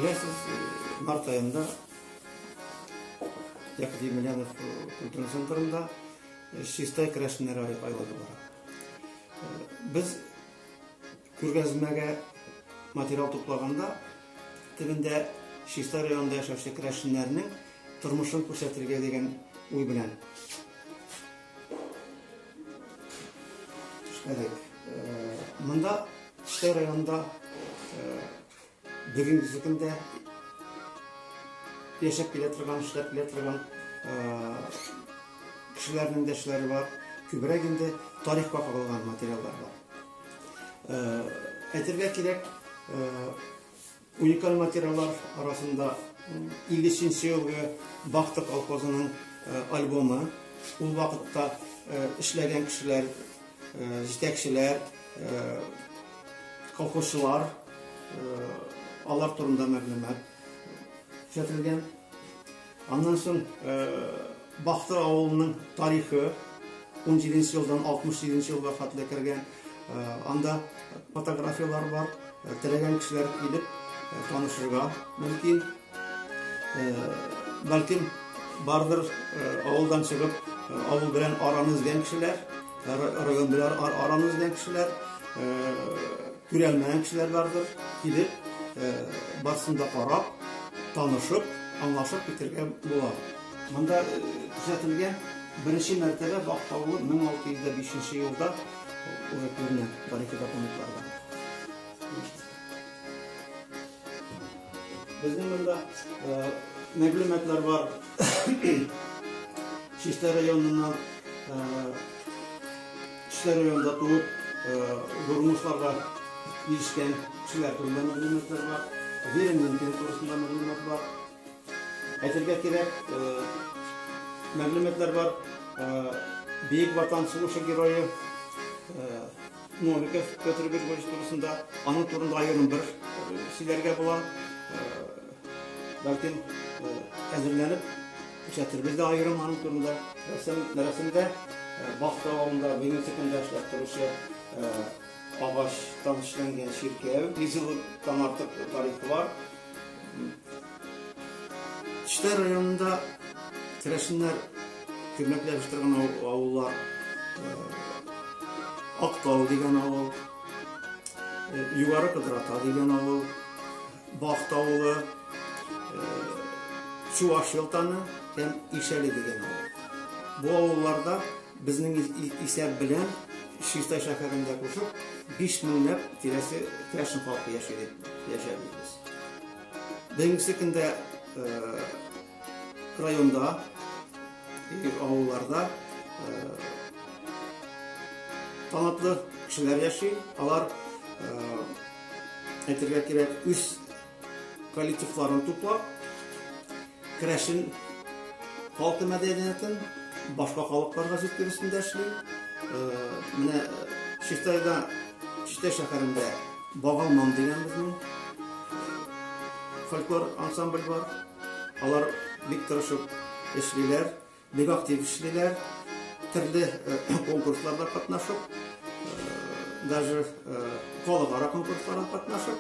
Bilirsiniz, Mart ayında Yakıt Емельянов Kültür Center'ında Şistay Kreşinleri ayladı var. Biz күргәзмәгә материал туплaganda тибендә Şistay rayonunda yaşayan kreşinlerinin tırmışını күрсәтергә дигән уй белән. Монда Şistay rayonunda бүгенге көндә yaşap bile торган, эшләп bile торган кешеләрнең дә эшләре бар. Күбрәк инде тарихка кагылган материаллар бар. Әйтергә кирәк, уникаль материаллар арасында 50-нче елгы Бахты колхозының альбомы, ул вакытта эшләгән кешеләр, җитәкчеләр, колхозчылар, алар турында мәгълүмат күрсәтелгән. Аннан соң Бахты авылының тарихы 17-нче елдан 67-нче елга хәтле кергән. Анда фотографиялар бар, теләгән кешеләр килеп танышырга мөмкин. Бәлким бардыр авылдан чыгып, авыл белән араны үзгән кешеләр, район белән араны үзгән кешеләр, күрәлмәгән кешеләр бардыр, килеп барсын да карап, танышып, аңлашып китергә була. Монда күрсәтелгән беренче мәртәбә Бахты авылы 1605 елда күренә тарихи документларда. Безнең монда мәгълүматлар бар. Şistay rayоныннан Şistay rayонында туып, Гурмушларга иришкән кешеләр турында мәгълүматлар бар. Веремнең турысында мәгълүмат бар. Әйтергә кирәк, мәгълүматлар бар. Бөек Ватан сугышы герое Новиков Петр Григорьевич турысында, аның турында аерым бер сөйләргә була. Бәлким әзерләнеп күрсәтербез дә аерым аның турында. Рәсемдә Бахты авылында бүгенге көндә эшләп торучы агачтан эшләнгән ширкәү, 100 елдан артык тарихы бар. Şistay rayonunda Kreşinler hürmetlәп торган авыллар, Актау дигән авыл, Югары Кыдрата дигән авыл, Бахты авылы, Чуваш елтаны һәм Ишәле дигән авыл. Бу авылларда безнең исәп белән Şistay шәһәрендә кушып 5000 тирәсе Kreşин халкы яшәйбез. Бүгенге көндә rayonda, avullarda tanıtlı kişiler yaşayır. Alar әйтергә кирәк, үз коллективларын туплап, Kreşin халкы мәдәниятен башка халыкларга җиткерүсендә эшли. Менә Şistayда, Şistay шәһәрендә Багалман дигән безнең фольклор ансамбль бар. Алар бик тырышып эшлиләр, бик актив эшлиләр, төрле конкурсларда катнашып, даже халыкара конкурсларда катнашып,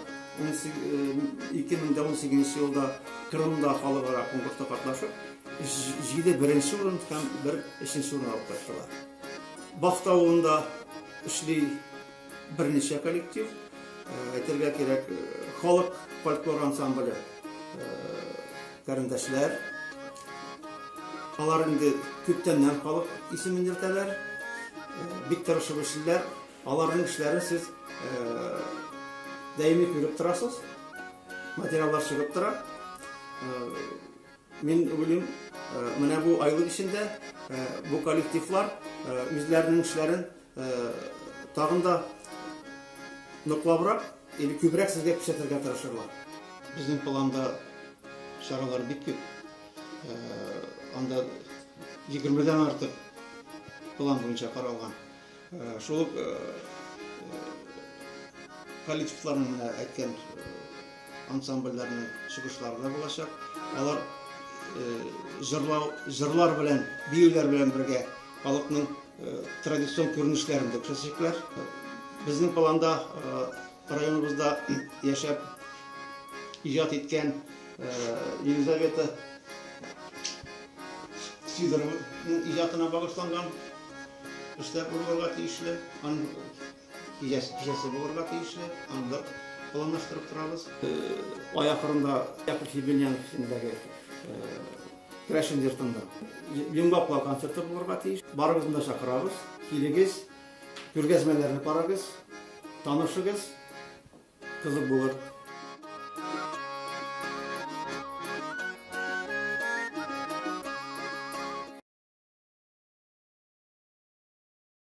2018 елда Кырымда халыкара конкурста катнашып, 7 беренче урын һәм 1 3нче урын алып кайттылар. Бахты авылында эшли берничә коллектив, әйтергә кирәк, халык фольклор ансамбле карындашлар. Алар инде күптәннән халык исемен йөртәләр, бик тырышып эшлиләр. Аларның эшләрен сез даими күреп торасыз. Материаллар чыгып тора. Мин уйлыйм, менә бу айлык ишендә бу коллективлар үзләренең эшләрен тагын да ныклабрак или күбрәк сезгә күрсәтергә тырышырлар. Безнең планда шаралар бик күп. Анда 20дән артык план буенча каралган. Шул коллективларның менә әйткән ансамбльләрнең чыгышлары да булачак. Алар җырлар белән, биюләр белән бергә халыкның традицион күренешләрен дә күрсәтәчәкләр. Безнең планда районыбызда яшәп icad etken Елизавета Сидоровның icatına bağışlangan işler bulurga tiyişli, anın icası bulurga tiyişli, anı da planlaştırıp turabız. Ay ahırında Yakub Yebenyanov'daki Kreşin yurtunda Yumbapla konserti bulurga tiyiş. Barımızda şakırabız, kiligiz, görgezmelerini paragız, tanışıgız, kızık bulur.